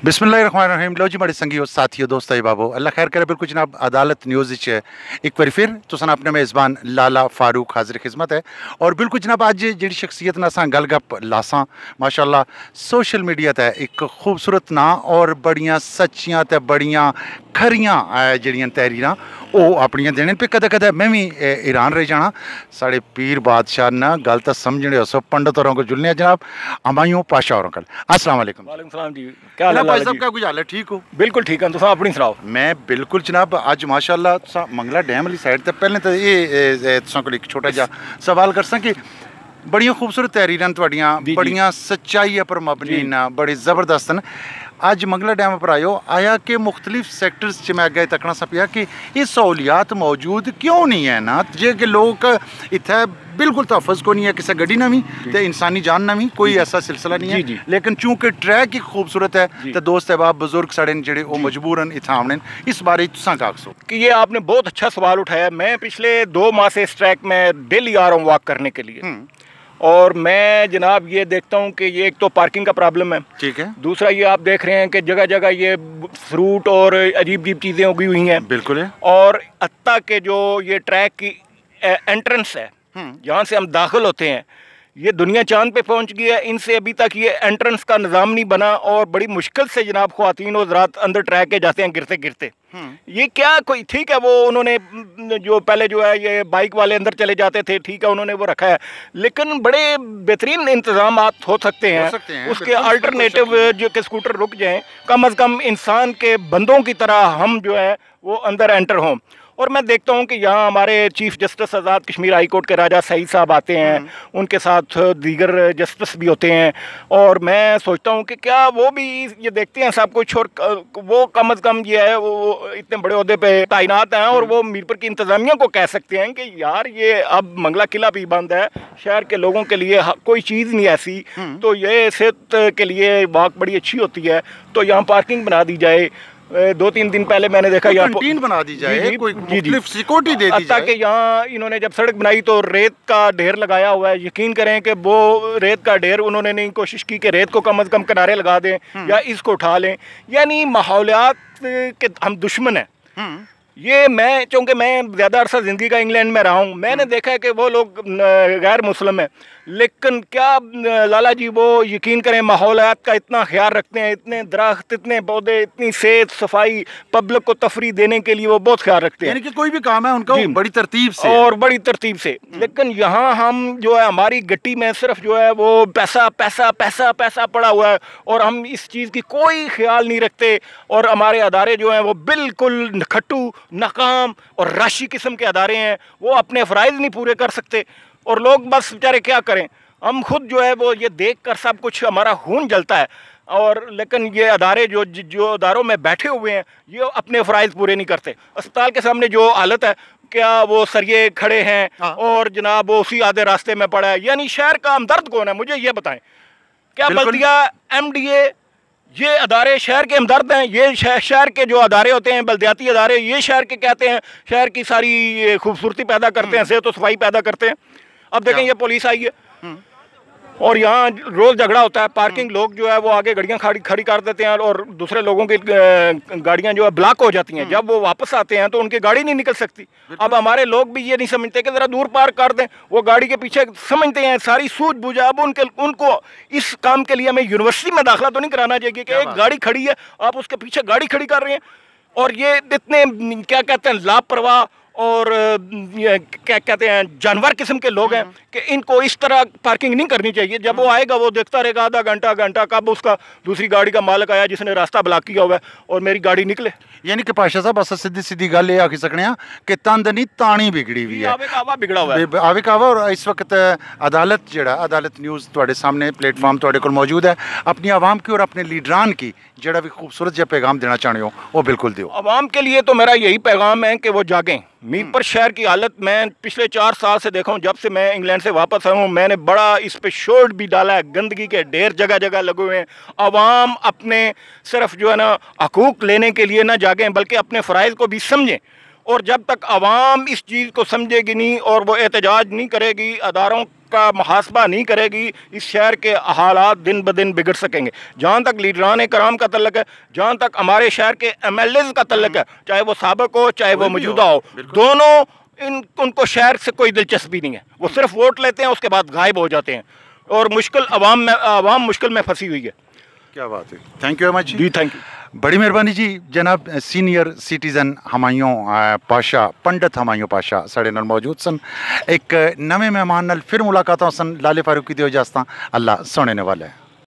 بسم اللہ الرحمن الرحیم. لو جی بڑے سنگیو ساتھیو دوستائی بابو اللہ خیر کرے. بالکل جناب عدالت نیوز ایک بار پھر تو اپنے میزبان لالا فاروق حاضر خدمت ہے. اور بالکل جناب اج جی شخصیت نہ گل گپ لاساں ماشاء اللہ سوشل میڈیا تے ایک خوبصورت نا اور بڑیاں سچیاں تے بڑیاں کھریاں جڑیاں تحریراں وہ اپنی دینے پہ کدے کدے میں بھی ایران رہ جانا. ساڑے پیر بادشاہ نہ گل تو سمجھنے ہو سو پنڈت اور کو جلنے جناب ہمایوں پاشا اور کل. السلام علیکم. وعلیکم السلام جی. کیا حال ہے بھائی صاحب؟ کا کچھ حال ہے؟ ٹھیک ہو؟ بالکل ٹھیک ہے. تو اپنی سناؤ. میں بالکل جناب اج ماشاء اللہ منگلا ڈیم والی سائڈ تے پہلے تو یہ کو ایک چھوٹا جا سوال کر سا کہ بڑیاں خوبصورت تحریراں تواڈیاں بڑیاں سچائی پر مبنی نا بڑی زبردست نا. اج منگلا ڈیم پر آیا کہ مختلف سیکٹرز چ میں اگے تکنا سا پیا کہ یہ سہولیات موجود کیوں نہیں ہے نا جے کہ لوگ اتنے بالکل تحفظ کو نہیں ہے کسی گڈی نہ بھی تے انسانی جان نہ بھی کوئی ایسا سلسلہ نہیں ہے. لیکن چونکہ ٹریک ہی خوبصورت ہے تو دوست احباب بزرگ سڑے جڑے وہ مجبوراً اتنا آمنے اس بارے تساں کا آکسو کہ یہ آپ نے بہت اچھا سوال اٹھایا. میں پچھلے 2 ماہ سے اس ٹریک میں ڈیلی آ رہا ہوں واک کرنے کے لیے اور میں جناب یہ دیکھتا ہوں کہ یہ ایک تو پارکنگ کا پرابلم ہے. ٹھیک ہے. دوسرا یہ آپ دیکھ رہے ہیں کہ جگہ جگہ یہ فروٹ اور عجیب عجیب چیزیں اگی ہوئی ہیں. بالکل ہے. اور حتیٰ کہ جو یہ ٹریک کی انٹرنس ہے جہاں سے ہم داخل ہوتے ہیں یہ دنیا چاند پہ پہنچ گئی ہے. ان سے ابھی تک یہ انٹرنس کا نظام نہیں بنا اور بڑی مشکل سے جناب خواتین اور حضرات اندر ٹریک کے جاتے ہیں گرتے گرتے. یہ کیا کوئی ٹھیک ہے وہ انہوں نے جو پہلے جو ہے یہ بائک والے اندر چلے جاتے تھے ٹھیک ہے انہوں نے وہ رکھا ہے لیکن بڑے بہترین انتظامات ہو سکتے ہیں اس کے الٹرنیٹو جو کہ اسکوٹر رک جائیں کم از کم انسان کے بندوں کی طرح ہم جو ہے وہ اندر انٹر ہوں. اور میں دیکھتا ہوں کہ یہاں ہمارے chief justice Azad Kashmir high court کے راجہ سعید صاحب آتے ہیں ان کے ساتھ دیگر جسٹس بھی ہوتے ہیں اور میں سوچتا ہوں کہ کیا وہ بھی یہ دیکھتے ہیں سب کچھ اور وہ کم از کم یہ ہے وہ اتنے بڑے عہدے پہ تعینات ہیں اور وہ میرپور کی انتظامیہ کو کہہ سکتے ہیں کہ یار یہ اب منگلا قلعہ بھی بند ہے شہر کے لوگوں کے لیے کوئی چیز نہیں ایسی تو یہ صحت کے لیے واک بڑی اچھی ہوتی ہے تو یہاں پارکنگ بنا دی جائے. 2-3 دن پہلے میں نے دیکھا یہاں کینٹین بنا دی جائے کوئی مختلف سیکورٹی دے دی جائے. کہ یہاں انہوں نے جب سڑک بنائی تو ریت کا ڈھیر لگایا ہوا ہے. یقین کریں کہ وہ ریت کا ڈھیر انہوں نے نہیں کوشش کی کہ ریت کو کم از کم کنارے لگا دیں یا اس کو اٹھا لیں. یعنی ماحولیات کے ہم دشمن ہیں. یہ میں چونکہ میں زیادہ عرصہ زندگی کا انگلینڈ میں رہا ہوں میں نے دیکھا ہے کہ وہ لوگ غیر مسلم ہیں لیکن کیا لالا جی وہ یقین کریں ماحولیات کا اتنا خیال رکھتے ہیں اتنے درخت اتنے پودے اتنی صحت صفائی پبلک کو تفریح دینے کے لیے وہ بہت خیال رکھتے ہیں. یعنی کہ کوئی بھی کام ہے ان کا بڑی ترتیب سے اور بڑی ترتیب سے. لیکن یہاں ہم جو ہے ہماری گٹی میں صرف جو ہے وہ پیسہ پیسہ پیسہ پیسہ پڑا ہوا ہے اور ہم اس چیز کی کوئی خیال نہیں رکھتے اور ہمارے ادارے جو ہیں وہ بالکل کھٹو ناکام اور راشی قسم کے ادارے ہیں. وہ اپنے فرائض نہیں پورے کر سکتے اور لوگ بس بیچارے کیا کریں. ہم خود جو ہے وہ یہ دیکھ کر سب کچھ ہمارا خون جلتا ہے اور لیکن یہ ادارے جو اداروں میں بیٹھے ہوئے ہیں یہ اپنے فرائض پورے نہیں کرتے. اسپتال کے سامنے جو حالت ہے کیا وہ سریے کھڑے ہیں اور جناب وہ اسی آدھے راستے میں پڑا ہے. یعنی شہر کا ہمدرد کون ہے مجھے یہ بتائیں. کیا بلدیہ ایم ڈی اے یہ ادارے شہر کے ہمدرد ہیں. یہ شہر کے جو ادارے ہوتے ہیں بلدیاتی ادارے یہ شہر کے کہتے ہیں شہر کی ساری خوبصورتی پیدا کرتے ہیں صحت و صفائی پیدا کرتے ہیں. اب دیکھیں یہ پولیس آئی ہے اور یہاں روز جھگڑا ہوتا ہے. پارکنگ لوگ جو ہے وہ آگے گاڑیاں کھڑی کر دیتے ہیں اور دوسرے لوگوں کی گاڑیاں جو ہے بلاک ہو جاتی ہیں. جب وہ واپس آتے ہیں تو ان کی گاڑی نہیں نکل سکتی. اب ہمارے لوگ بھی یہ نہیں سمجھتے کہ ذرا دور پارک کر دیں. وہ گاڑی کے پیچھے سمجھتے ہیں ساری سوجھ بوجھ. اب ان کو اس کام کے لیے ہمیں یونیورسٹی میں داخلہ تو نہیں کرانا چاہیے کہ ایک گاڑی کھڑی ہے آپ اس کے پیچھے گاڑی کھڑی کر رہے ہیں. اور یہ اتنے کیا کہتے ہیں لاپرواہ اور کیا کہتے ہیں جانور قسم کے لوگ ہیں کہ ان کو اس طرح پارکنگ نہیں کرنی چاہیے. جب وہ آئے گا وہ دیکھتا رہے گا آدھا گھنٹہ کب اس کا دوسری گاڑی کا مالک آیا جس نے راستہ بلاک کیا ہوا ہے اور میری گاڑی نکلے. یعنی کہ پاشا صاحب اصل سیدھی گل یہ آخی سکنے ہیں کہ تند نہیں تانی بگڑی ہوئی ہے بگڑا ہوا ہے آوے کعوہ. اور اس وقت عدالت نیوز تواڈے سامنے پلیٹ فارم تواڈے کول موجود ہے. اپنی عوام کی اور اپنے لیڈران کی جڑا بھی خوبصورت جا پیغام دینا چاہنے ہو وہ بالکل دیو. عوام کے لیے تو میرا یہی پیغام ہے کہ وہ جاگیں. میرپور شہر کی حالت میں پچھلے 4 سال سے دیکھا ہوں جب سے میں انگلینڈ سے واپس آیا ہوں میں نے بڑا اس پہ شورٹ بھی ڈالا ہے. گندگی کے ڈھیر جگہ جگہ لگے ہوئے ہیں. عوام اپنے صرف جو ہے نا حقوق لینے کے لیے نہ جاگیں بلکہ اپنے فرائض کو بھی سمجھیں اور جب تک عوام اس چیز کو سمجھے گی نہیں اور وہ احتجاج نہیں کرے گی، اداروں کا محاسبہ نہیں کرے گی، اس شہر کے حالات دن بدن بگڑ سکیں گے. جہاں تک لیڈران کرام کا تعلق ہے، جہاں تک ہمارے شہر کے ایم ایل ایز کا تعلق ہے، چاہے وہ سابق ہو چاہے وہ موجودہ ہو، دونوں ان کو شہر سے کوئی دلچسپی نہیں ہے. وہ صرف ووٹ لیتے ہیں، اس کے بعد غائب ہو جاتے ہیں، اور عوام مشکل میں پھنسی ہوئی ہے. کیا بات ہے. تھینک یو ویری مچ جی تھینک یو. بڑی مہربانی جی. جناب سینئر سٹیزن ہمایوں پاشا، پنڈت ہمایوں پاشا ساڑے نال موجود سن. ایک نویں مہمان نال پھر ملاقاتوں سن. لالے فاروقی دیو جاستاں. اللہ سونے نے والے.